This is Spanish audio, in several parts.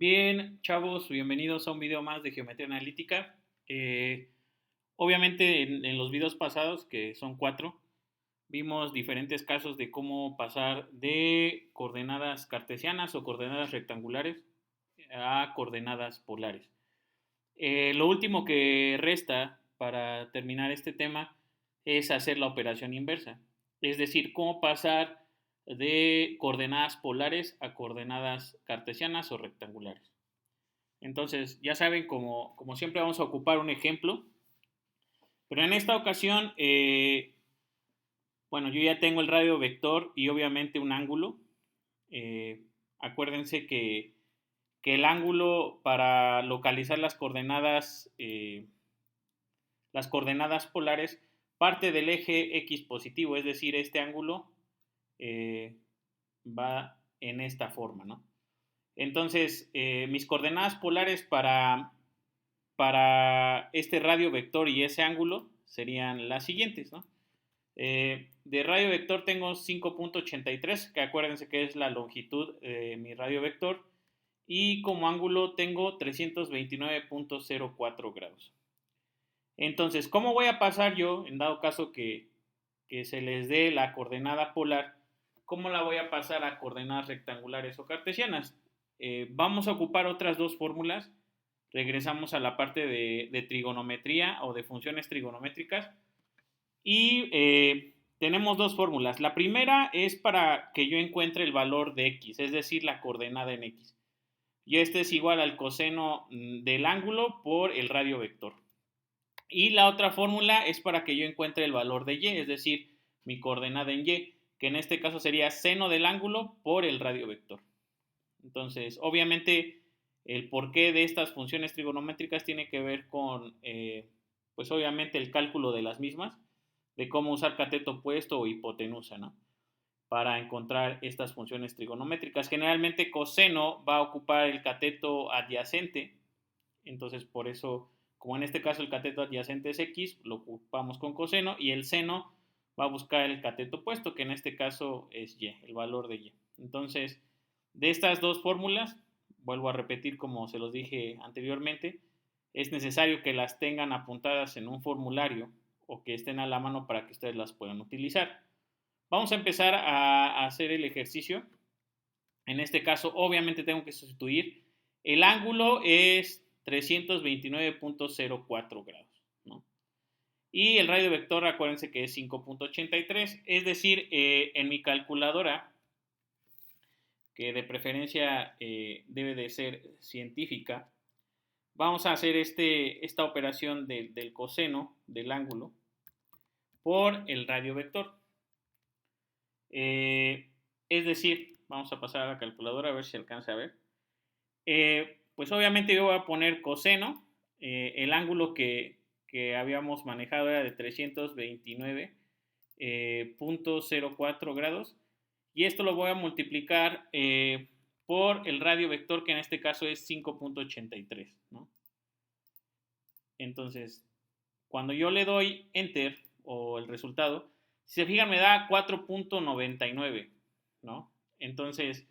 Bien, chavos, bienvenidos a un video más de geometría analítica. Obviamente en los videos pasados, que son 4, vimos diferentes casos de cómo pasar de coordenadas cartesianas o coordenadas rectangulares a coordenadas polares. Lo último que resta para terminar este tema es hacer la operación inversa, es decir, cómo pasar de coordenadas polares a coordenadas cartesianas o rectangulares. Entonces, ya saben, como siempre vamos a ocupar un ejemplo, pero en esta ocasión, bueno, yo ya tengo el radio vector y obviamente un ángulo. Acuérdense que el ángulo para localizar las coordenadas polares parte del eje X positivo, es decir, este ángulo eh, va en esta forma, ¿no? Entonces, mis coordenadas polares para este radio vector y ese ángulo serían las siguientes, ¿no? De radio vector tengo 5.83, que acuérdense que es la longitud de mi radio vector, y como ángulo tengo 329.04 grados. Entonces, ¿cómo voy a pasar yo, en dado caso que se les dé la coordenada polar, cómo la voy a pasar a coordenadas rectangulares o cartesianas? Vamos a ocupar otras dos fórmulas. Regresamos a la parte de trigonometría o de funciones trigonométricas y tenemos dos fórmulas. La primera es para que yo encuentre el valor de x, es decir, la coordenada en x. Y este es igual al coseno del ángulo por el radio vector. Y la otra fórmula es para que yo encuentre el valor de y, es decir, mi coordenada en y, que en este caso sería seno del ángulo por el radio vector. Entonces, obviamente, el porqué de estas funciones trigonométricas tiene que ver con, pues obviamente, el cálculo de las mismas, de cómo usar cateto opuesto o hipotenusa, ¿no? Para encontrar estas funciones trigonométricas. Generalmente coseno va a ocupar el cateto adyacente, entonces por eso, como en este caso el cateto adyacente es x, lo ocupamos con coseno, y el seno va a buscar el cateto opuesto, que en este caso es y, el valor de y. Entonces, de estas dos fórmulas, vuelvo a repetir como se los dije anteriormente, es necesario que las tengan apuntadas en un formulario o que estén a la mano para que ustedes las puedan utilizar. Vamos a empezar a hacer el ejercicio. En este caso, obviamente tengo que sustituir. El ángulo es 329.04 grados, ¿no? Y el radio vector, acuérdense que es 5.83, es decir, en mi calculadora, que de preferencia debe de ser científica, vamos a hacer esta operación del coseno del ángulo por el radio vector. Es decir, vamos a pasar a la calculadora a ver si alcanza a ver. Pues obviamente yo voy a poner coseno, el ángulo que habíamos manejado era de 329.04 grados, y esto lo voy a multiplicar por el radio vector, que en este caso es 5.83, ¿no? Entonces, cuando yo le doy enter o el resultado, si se fijan me da 4.99, ¿no? Entonces,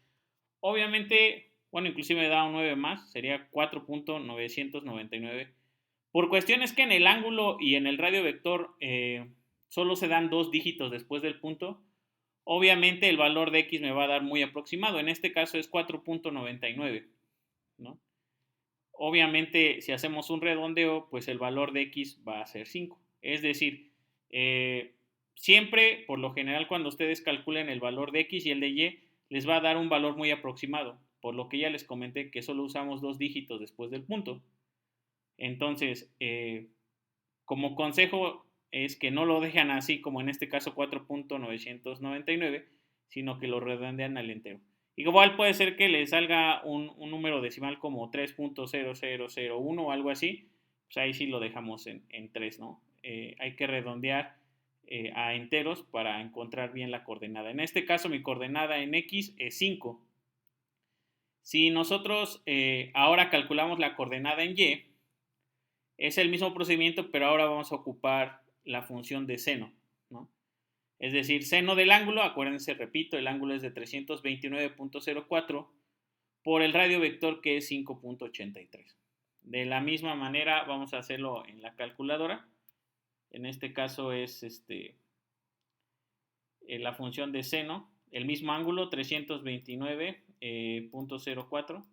obviamente, bueno, inclusive me da un 9 más, sería 4.999. Por cuestiones que en el ángulo y en el radio vector solo se dan dos dígitos después del punto, obviamente el valor de x me va a dar muy aproximado. En este caso es 4.99, ¿no? Obviamente, si hacemos un redondeo, pues el valor de x va a ser 5. Es decir, siempre, por lo general, cuando ustedes calculen el valor de x y el de y, les va a dar un valor muy aproximado, por lo que ya les comenté que solo usamos dos dígitos después del punto. Entonces, como consejo es que no lo dejan así como en este caso 4.999, sino que lo redondean al entero. Igual puede ser que le salga un número decimal como 3.0001 o algo así, pues ahí sí lo dejamos en 3, ¿no? Hay que redondear a enteros para encontrar bien la coordenada. En este caso mi coordenada en x es 5. Si nosotros ahora calculamos la coordenada en y, es el mismo procedimiento, pero ahora vamos a ocupar la función de seno, ¿no? Es decir, seno del ángulo, acuérdense, repito, el ángulo es de 329.04 por el radio vector que es 5.83. De la misma manera vamos a hacerlo en la calculadora. En este caso es la función de seno, el mismo ángulo 329.04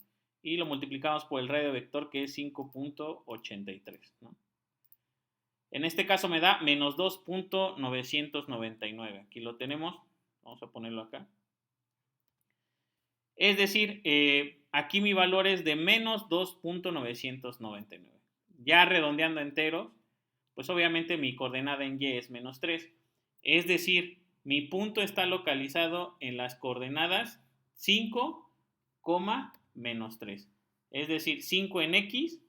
y lo multiplicamos por el radio vector que es 5.83, ¿no? En este caso me da menos 2.999. Aquí lo tenemos. Vamos a ponerlo acá. Es decir, aquí mi valor es de menos 2.999. Ya redondeando enteros, pues obviamente mi coordenada en y es menos 3. Es decir, mi punto está localizado en las coordenadas 5, menos 3. Es decir, 5 en x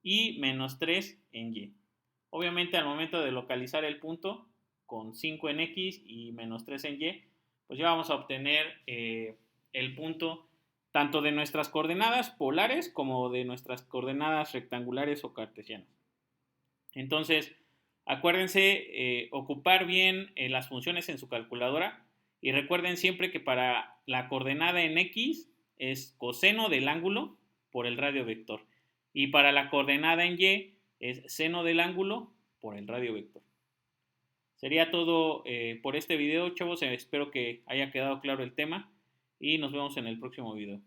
y menos 3 en y. Obviamente al momento de localizar el punto con 5 en x y menos 3 en y, pues ya vamos a obtener el punto tanto de nuestras coordenadas polares como de nuestras coordenadas rectangulares o cartesianas. Entonces, acuérdense ocupar bien las funciones en su calculadora y recuerden siempre que para la coordenada en x es coseno del ángulo por el radio vector y para la coordenada en y es seno del ángulo por el radio vector. Sería todo por este video, chavos. Espero que haya quedado claro el tema y nos vemos en el próximo video.